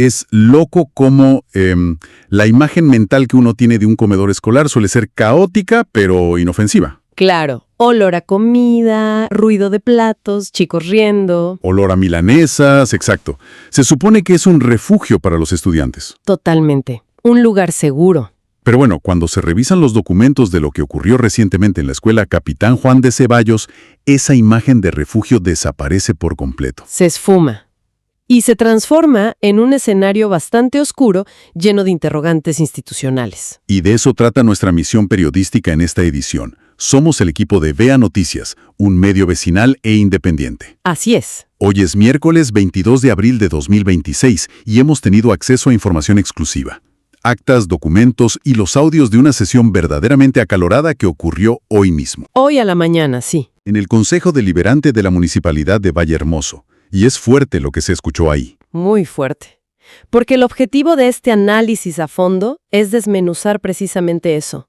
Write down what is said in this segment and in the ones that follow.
Es loco cómo la imagen mental que uno tiene de un comedor escolar suele ser caótica, pero inofensiva. Claro, olor a comida, ruido de platos, chicos riendo. Olor a milanesas, exacto. Se supone que es un refugio para los estudiantes. Totalmente. Un lugar seguro. Pero bueno, cuando se revisan los documentos de lo que ocurrió recientemente en la escuela Capitán Juan de Ceballos, esa imagen de refugio desaparece por completo. Se esfuma. Y se transforma en un escenario bastante oscuro, lleno de interrogantes institucionales. Y de eso trata nuestra misión periodística en esta edición. Somos el equipo de VEA Noticias, un medio vecinal e independiente. Así es. Hoy es miércoles 22 de abril de 2026 y hemos tenido acceso a información exclusiva. Actas, documentos y los audios de una sesión verdaderamente acalorada que ocurrió hoy mismo. Hoy a la mañana, sí. En el Consejo Deliberante de la Municipalidad de Vallehermoso. Y es fuerte lo que se escuchó ahí. Muy fuerte. Porque el objetivo de este análisis a fondo es desmenuzar precisamente eso.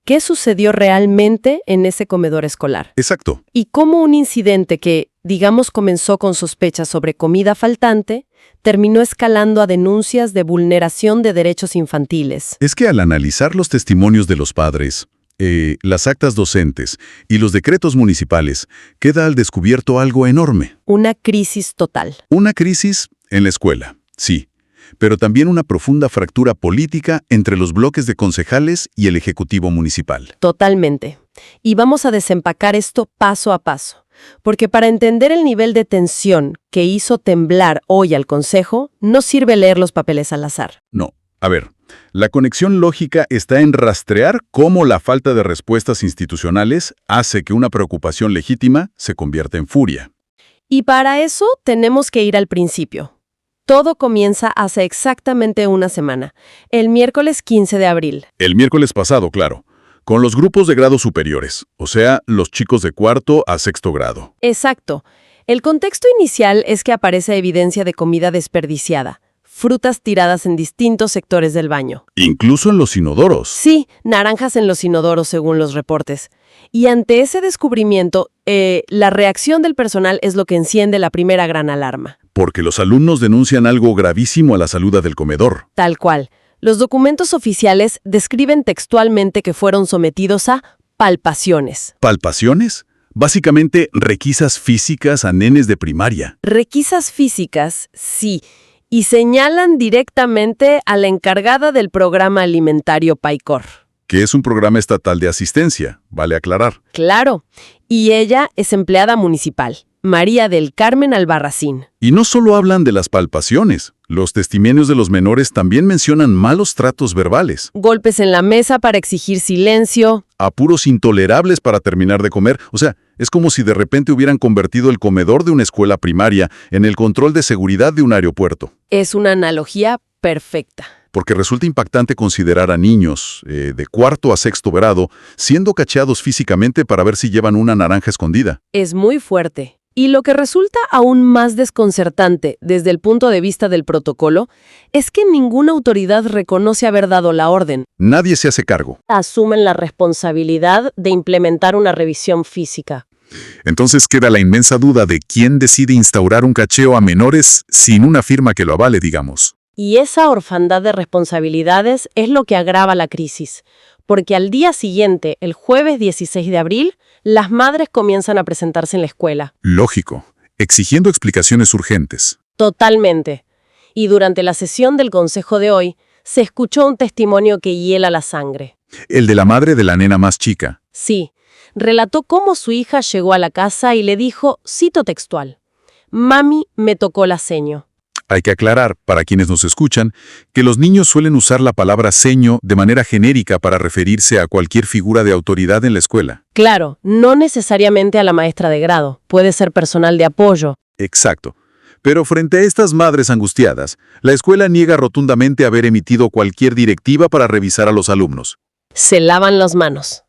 ¿Qué sucedió realmente en ese comedor escolar? Exacto. Y cómo un incidente que, digamos, comenzó con sospechas sobre comida faltante, terminó escalando a denuncias de vulneración de derechos infantiles. Es que al analizar los testimonios de los padres, las actas docentes y los decretos municipales, queda al descubierto algo enorme. Una crisis total. Una crisis en la escuela, sí, pero también una profunda fractura política entre los bloques de concejales y el Ejecutivo Municipal. Totalmente. Y vamos a desempacar esto paso a paso. Porque para entender el nivel de tensión que hizo temblar hoy al Consejo, no sirve leer los papeles al azar. No. A ver, la conexión lógica está en rastrear cómo la falta de respuestas institucionales hace que una preocupación legítima se convierta en furia. Y para eso tenemos que ir al principio. Todo comienza hace exactamente una semana, el miércoles 15 de abril. El miércoles pasado, claro, con los grupos de grados superiores, o sea, los chicos de cuarto a sexto grado. Exacto. El contexto inicial es que aparece evidencia de comida desperdiciada. Frutas tiradas en distintos sectores del baño. Incluso en los inodoros. Sí, naranjas en los inodoros según los reportes. Y ante ese descubrimiento, la reacción del personal es lo que enciende la primera gran alarma. Porque los alumnos denuncian algo gravísimo a la salud del comedor. Tal cual. Los documentos oficiales describen textualmente que fueron sometidos a palpaciones. ¿Palpaciones? Básicamente, requisas físicas a nenes de primaria. Requisas físicas, sí. Y señalan directamente a la encargada del programa alimentario PAICOR. Que es un programa estatal de asistencia, vale aclarar. Claro, y ella es empleada municipal, María del Carmen Albarracín. Y no solo hablan de las palpaciones, los testimonios de los menores también mencionan malos tratos verbales. Golpes en la mesa para exigir silencio. Apuros intolerables para terminar de comer, o sea, es como si de repente hubieran convertido el comedor de una escuela primaria en el control de seguridad de un aeropuerto. Es una analogía perfecta. Porque resulta impactante considerar a niños de cuarto a sexto grado siendo cacheados físicamente para ver si llevan una naranja escondida. Es muy fuerte. Y lo que resulta aún más desconcertante desde el punto de vista del protocolo es que ninguna autoridad reconoce haber dado la orden. Nadie se hace cargo. Asumen la responsabilidad de implementar una revisión física. Entonces queda la inmensa duda de quién decide instaurar un cacheo a menores sin una firma que lo avale, digamos. Y esa orfandad de responsabilidades es lo que agrava la crisis, porque al día siguiente, el jueves 16 de abril, las madres comienzan a presentarse en la escuela. Lógico, exigiendo explicaciones urgentes. Totalmente. Y durante la sesión del consejo de hoy, se escuchó un testimonio que hiela la sangre. El de la madre de la nena más chica. Sí, relató cómo su hija llegó a la casa y le dijo, cito textual, «Mami me tocó la seño». Hay que aclarar, para quienes nos escuchan, que los niños suelen usar la palabra seño de manera genérica para referirse a cualquier figura de autoridad en la escuela. Claro, no necesariamente a la maestra de grado, puede ser personal de apoyo. Exacto. Pero frente a estas madres angustiadas, la escuela niega rotundamente haber emitido cualquier directiva para revisar a los alumnos. Se lavan las manos.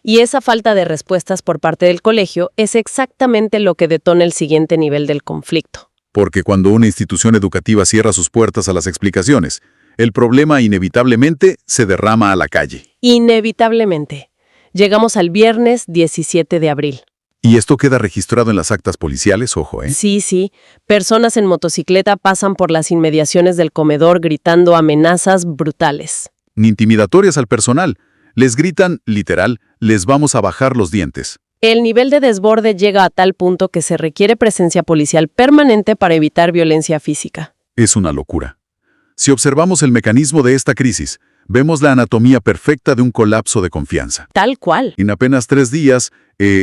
Y esa falta de respuestas por parte del colegio es exactamente lo que detona el siguiente nivel del conflicto. Porque cuando una institución educativa cierra sus puertas a las explicaciones, el problema inevitablemente se derrama a la calle. Inevitablemente. Llegamos al viernes 17 de abril. Y esto queda registrado en las actas policiales, ojo, ¿eh? Sí, sí. Personas en motocicleta pasan por las inmediaciones del comedor gritando amenazas brutales. Ni intimidatorias al personal. Les gritan, literal, les vamos a bajar los dientes. El nivel de desborde llega a tal punto que se requiere presencia policial permanente para evitar violencia física. Es una locura. Si observamos el mecanismo de esta crisis, vemos la anatomía perfecta de un colapso de confianza. Tal cual. En apenas 3 días,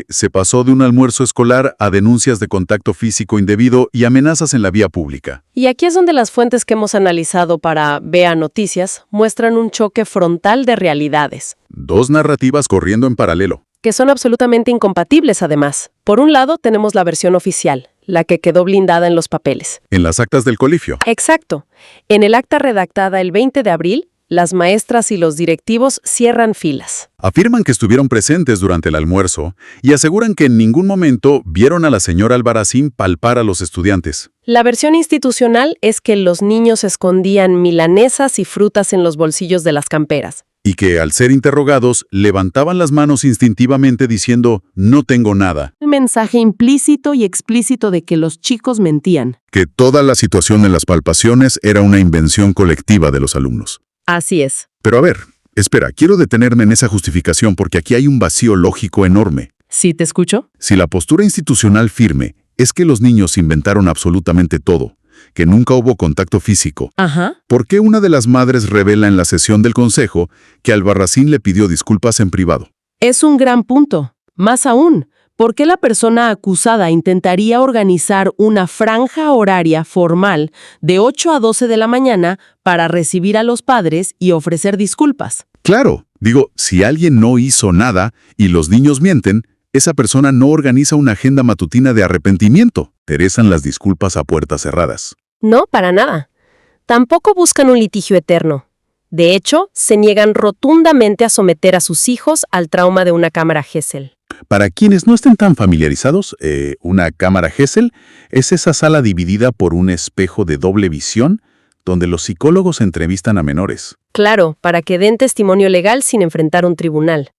se pasó de un almuerzo escolar a denuncias de contacto físico indebido y amenazas en la vía pública. Y aquí es donde las fuentes que hemos analizado para VEA Noticias muestran un choque frontal de realidades, 2 narrativas corriendo en paralelo. que son absolutamente incompatibles además. Por un lado tenemos la versión oficial, la que quedó blindada en los papeles. En las actas del colegio. Exacto. En el acta redactada el 20 de abril, las maestras y los directivos cierran filas. Afirman que estuvieron presentes durante el almuerzo y aseguran que en ningún momento vieron a la señora Albarracín palpar a los estudiantes. La versión institucional es que los niños escondían milanesas y frutas en los bolsillos de las camperas. Y que al ser interrogados levantaban las manos instintivamente diciendo «no tengo nada». Un mensaje implícito y explícito de que los chicos mentían. Que toda la situación en las palpaciones era una invención colectiva de los alumnos. Así es. Pero a ver, espera, quiero detenerme en esa justificación porque aquí hay un vacío lógico enorme. ¿Sí te escucho? Si la postura institucional firme es que los niños inventaron absolutamente todo, que nunca hubo contacto físico, Ajá. ¿por qué una de las madres revela en la sesión del consejo que Albarracín le pidió disculpas en privado? Es un gran punto. Más aún, ¿por qué la persona acusada intentaría organizar una franja horaria formal de 8 a 12 de la mañana para recibir a los padres y ofrecer disculpas? Claro, digo, si alguien no hizo nada y los niños mienten, esa persona no organiza una agenda matutina de arrepentimiento. Terezan las disculpas a puertas cerradas. No, para nada. Tampoco buscan un litigio eterno. De hecho, se niegan rotundamente a someter a sus hijos al trauma de una cámara Gesell. Para quienes no estén tan familiarizados, una cámara Gesell es esa sala dividida por un espejo de doble visión donde los psicólogos entrevistan a menores. Claro, para que den testimonio legal sin enfrentar un tribunal.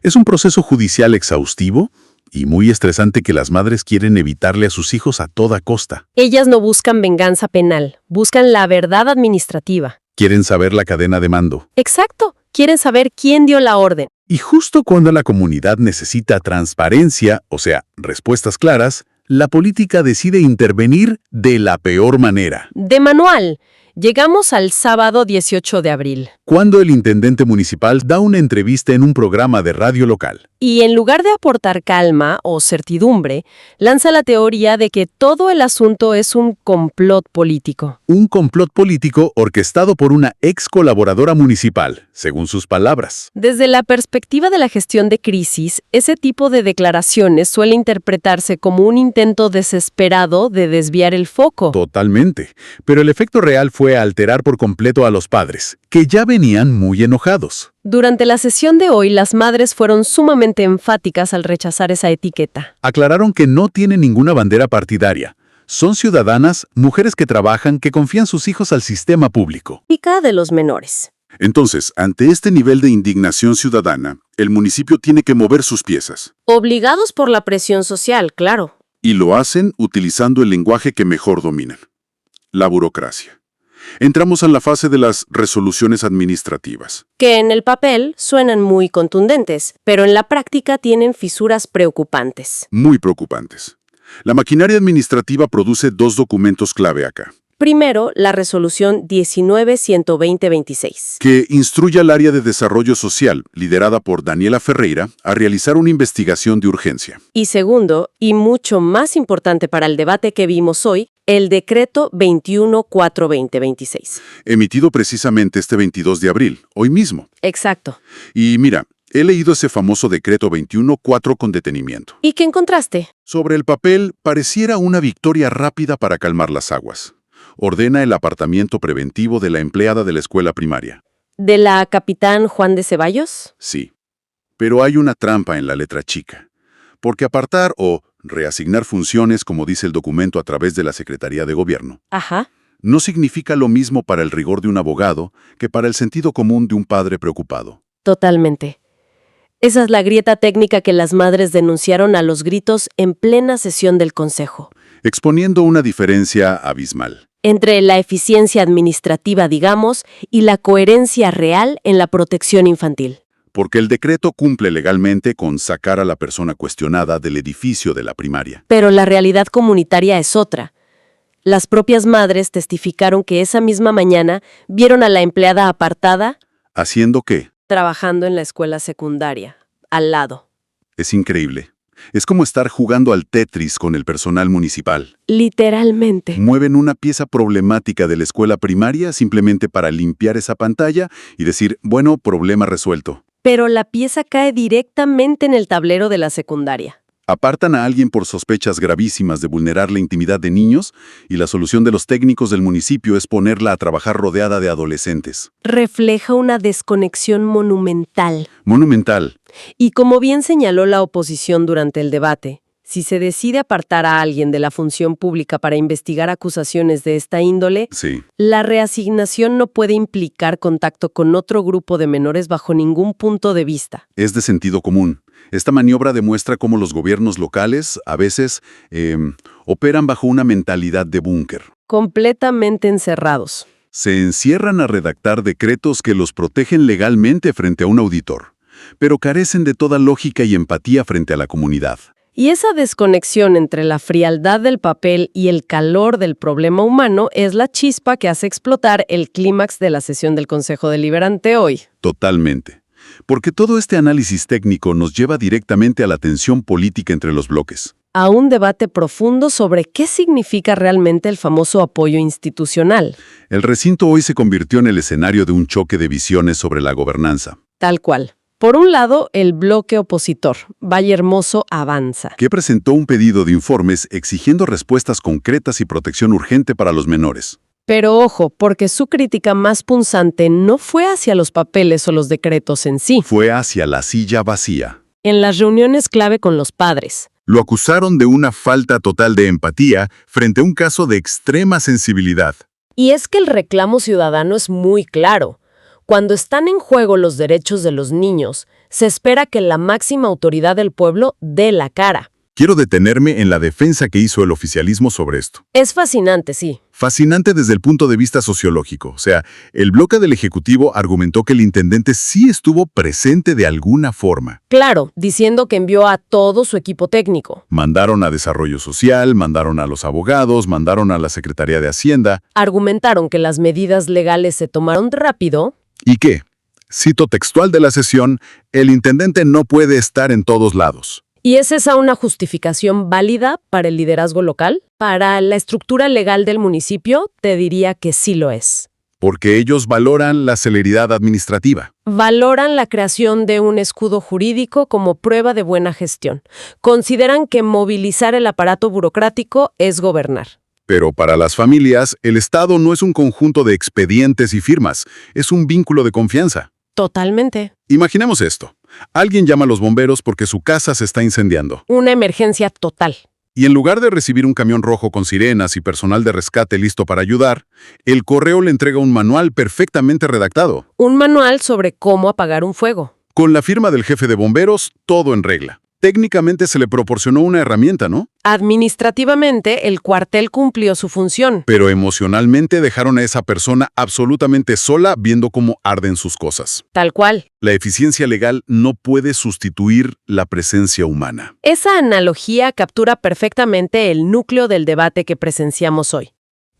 Es un proceso judicial exhaustivo y muy estresante que las madres quieren evitarle a sus hijos a toda costa. Ellas no buscan venganza penal, buscan la verdad administrativa. Quieren saber la cadena de mando. Exacto, quieren saber quién dio la orden. Y justo cuando la comunidad necesita transparencia, o sea, respuestas claras, la política decide intervenir de la peor manera. De manual. Llegamos al sábado 18 de abril. Cuando el intendente municipal da una entrevista en un programa de radio local. Y en lugar de aportar calma o certidumbre, lanza la teoría de que todo el asunto es un complot político. Un complot político orquestado por una ex colaboradora municipal, según sus palabras. Desde la perspectiva de la gestión de crisis, ese tipo de declaraciones suele interpretarse como un intento desesperado de desviar el foco. Totalmente. Pero el efecto real fue alterar por completo a los padres, que ya venían muy enojados. Durante la sesión de hoy, las madres fueron sumamente enfáticas al rechazar esa etiqueta. Aclararon que no tienen ninguna bandera partidaria. Son ciudadanas, mujeres que trabajan, que confían sus hijos al sistema público. Pica de los menores. Entonces, ante este nivel de indignación ciudadana, el municipio tiene que mover sus piezas. Obligados por la presión social, claro. Y lo hacen utilizando el lenguaje que mejor dominan: la burocracia. Entramos a la fase de las resoluciones administrativas. Que en el papel suenan muy contundentes, pero en la práctica tienen fisuras preocupantes. Muy preocupantes. La maquinaria administrativa produce 2 documentos clave acá. Primero, la resolución 19-120-26. Que instruye al área de desarrollo social, liderada por Daniela Ferreira, a realizar una investigación de urgencia. Y segundo, y mucho más importante para el debate que vimos hoy, el decreto 21-420-26. Emitido precisamente este 22 de abril, hoy mismo. Exacto. Y mira, he leído ese famoso decreto 21-4 con detenimiento. ¿Y qué encontraste? Sobre el papel, pareciera una victoria rápida para calmar las aguas. Ordena el apartamiento preventivo de la empleada de la escuela primaria. ¿De la capitán Juan de Ceballos? Sí. Pero hay una trampa en la letra chica. Porque apartar o reasignar funciones, como dice el documento a través de la Secretaría de Gobierno, Ajá. no significa lo mismo para el rigor de un abogado que para el sentido común de un padre preocupado. Totalmente. Esa es la grieta técnica que las madres denunciaron a los gritos en plena sesión del Consejo. Exponiendo una diferencia abismal. Entre la eficiencia administrativa, digamos, y la coherencia real en la protección infantil. Porque el decreto cumple legalmente con sacar a la persona cuestionada del edificio de la primaria. Pero la realidad comunitaria es otra. Las propias madres testificaron que esa misma mañana vieron a la empleada apartada. ¿Haciendo qué? Trabajando en la escuela secundaria, al lado. Es increíble. Es como estar jugando al Tetris con el personal municipal. Literalmente. Mueven una pieza problemática de la escuela primaria simplemente para limpiar esa pantalla y decir, bueno, problema resuelto. Pero la pieza cae directamente en el tablero de la secundaria. Apartan a alguien por sospechas gravísimas de vulnerar la intimidad de niños y la solución de los técnicos del municipio es ponerla a trabajar rodeada de adolescentes. Refleja una desconexión monumental. Monumental. Y como bien señaló la oposición durante el debate, si se decide apartar a alguien de la función pública para investigar acusaciones de esta índole, Sí. la reasignación no puede implicar contacto con otro grupo de menores bajo ningún punto de vista. Es de sentido común. Esta maniobra demuestra cómo los gobiernos locales, a veces, operan bajo una mentalidad de búnker. Completamente encerrados. Se encierran a redactar decretos que los protegen legalmente frente a un auditor, pero carecen de toda lógica y empatía frente a la comunidad. Y esa desconexión entre la frialdad del papel y el calor del problema humano es la chispa que hace explotar el clímax de la sesión del Consejo Deliberante hoy. Totalmente. Porque todo este análisis técnico nos lleva directamente a la tensión política entre los bloques. A un debate profundo sobre qué significa realmente el famoso apoyo institucional. El recinto hoy se convirtió en el escenario de un choque de visiones sobre la gobernanza. Tal cual. Por un lado, el bloque opositor, Vallehermoso Avanza. Que presentó un pedido de informes exigiendo respuestas concretas y protección urgente para los menores. Pero ojo, porque su crítica más punzante no fue hacia los papeles o los decretos en sí. Fue hacia la silla vacía. En las reuniones clave con los padres. Lo acusaron de una falta total de empatía frente a un caso de extrema sensibilidad. Y es que el reclamo ciudadano es muy claro. Cuando están en juego los derechos de los niños, se espera que la máxima autoridad del pueblo dé la cara. Quiero detenerme en la defensa que hizo el oficialismo sobre esto. Es fascinante, sí. Fascinante desde el punto de vista sociológico. O sea, el bloque del Ejecutivo argumentó que el intendente sí estuvo presente de alguna forma. Claro, diciendo que envió a todo su equipo técnico. Mandaron a Desarrollo Social, mandaron a los abogados, mandaron a la Secretaría de Hacienda. Argumentaron que las medidas legales se tomaron rápido. ¿Y qué? Cito textual de la sesión, el intendente no puede estar en todos lados. ¿Y es esa una justificación válida para el liderazgo local? Para la estructura legal del municipio, te diría que sí lo es. Porque ellos valoran la celeridad administrativa. Valoran la creación de un escudo jurídico como prueba de buena gestión. Consideran que movilizar el aparato burocrático es gobernar. Pero para las familias, el Estado no es un conjunto de expedientes y firmas, es un vínculo de confianza. Totalmente. Imaginemos esto. Alguien llama a los bomberos porque su casa se está incendiando. Una emergencia total. Y en lugar de recibir un camión rojo con sirenas y personal de rescate listo para ayudar, el correo le entrega un manual perfectamente redactado. Un manual sobre cómo apagar un fuego. Con la firma del jefe de bomberos, todo en regla. Técnicamente se le proporcionó una herramienta, ¿no? Administrativamente, el cuartel cumplió su función. Pero emocionalmente dejaron a esa persona absolutamente sola viendo cómo arden sus cosas. Tal cual. La eficiencia legal no puede sustituir la presencia humana. Esa analogía captura perfectamente el núcleo del debate que presenciamos hoy.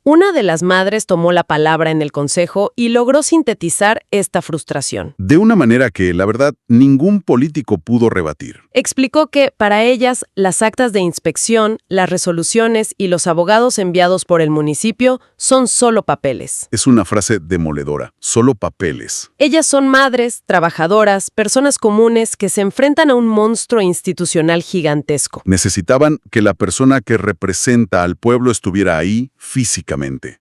Una de las madres tomó la palabra en el consejo y logró sintetizar esta frustración. De una manera que, la verdad, ningún político pudo rebatir. Explicó que, para ellas, las actas de inspección, las resoluciones y los abogados enviados por el municipio son solo papeles. Es una frase demoledora. Solo papeles. Ellas son madres, trabajadoras, personas comunes que se enfrentan a un monstruo institucional gigantesco. Necesitaban que la persona que representa al pueblo estuviera ahí físicamente.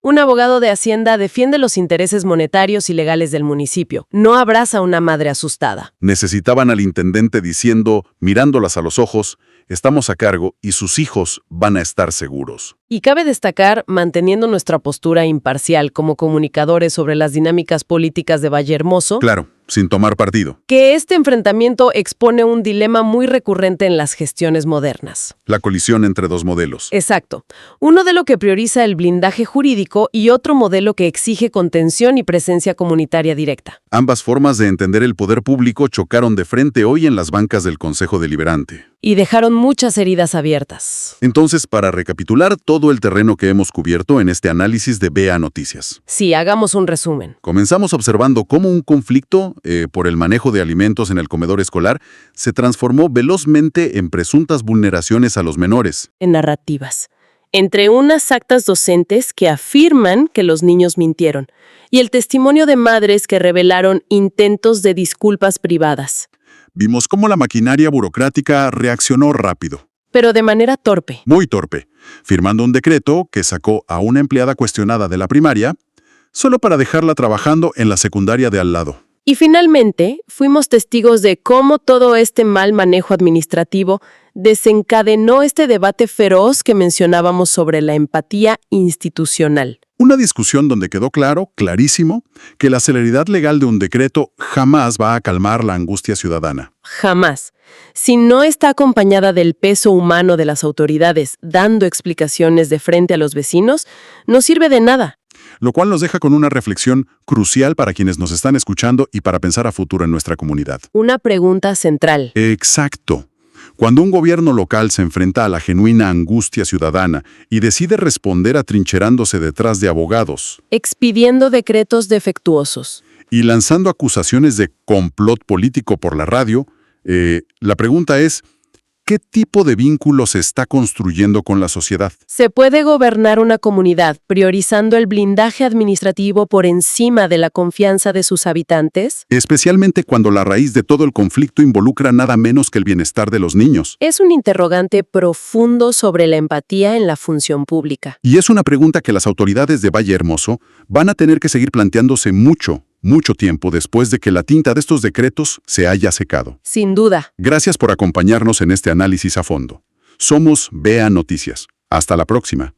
Un abogado de Hacienda defiende los intereses monetarios y legales del municipio. No abraza a una madre asustada. Necesitaban al intendente diciendo, mirándolas a los ojos, estamos a cargo y sus hijos van a estar seguros. Y cabe destacar, manteniendo nuestra postura imparcial como comunicadores sobre las dinámicas políticas de Vallehermoso. Claro, sin tomar partido. Que este enfrentamiento expone un dilema muy recurrente en las gestiones modernas. La colisión entre dos modelos. Exacto. Un modelo que prioriza el blindaje jurídico y otro modelo que exige contención y presencia comunitaria directa. Ambas formas de entender el poder público chocaron de frente hoy en las bancas del Consejo Deliberante. Y dejaron muchas heridas abiertas. Entonces, para recapitular todo el terreno que hemos cubierto en este análisis de BA Noticias. Sí, hagamos un resumen. Comenzamos observando cómo un conflicto por el manejo de alimentos en el comedor escolar se transformó velozmente en presuntas vulneraciones a los menores. En narrativas. Entre unas actas docentes que afirman que los niños mintieron y el testimonio de madres que revelaron intentos de disculpas privadas. Vimos cómo la maquinaria burocrática reaccionó rápido. Pero de manera torpe. Muy torpe, firmando un decreto que sacó a una empleada cuestionada de la primaria solo para dejarla trabajando en la secundaria de al lado. Y finalmente, fuimos testigos de cómo todo este mal manejo administrativo desencadenó este debate feroz que mencionábamos sobre la empatía institucional. Una discusión donde quedó clarísimo, que la celeridad legal de un decreto jamás va a calmar la angustia ciudadana. Jamás. Si no está acompañada del peso humano de las autoridades dando explicaciones de frente a los vecinos, no sirve de nada. Lo cual nos deja con una reflexión crucial para quienes nos están escuchando y para pensar a futuro en nuestra comunidad. Una pregunta central. Exacto. Cuando un gobierno local se enfrenta a la genuina angustia ciudadana y decide responder atrincherándose detrás de abogados, Expidiendo decretos defectuosos. y lanzando acusaciones de complot político por la radio, la pregunta es, ¿qué tipo de vínculo se está construyendo con la sociedad? ¿Se puede gobernar una comunidad priorizando el blindaje administrativo por encima de la confianza de sus habitantes? Especialmente cuando la raíz de todo el conflicto involucra nada menos que el bienestar de los niños. Es un interrogante profundo sobre la empatía en la función pública. Y es una pregunta que las autoridades de Valle Hermoso van a tener que seguir planteándose mucho tiempo después de que la tinta de estos decretos se haya secado. Sin duda. Gracias por acompañarnos en este análisis a fondo. Somos BA Noticias. Hasta la próxima.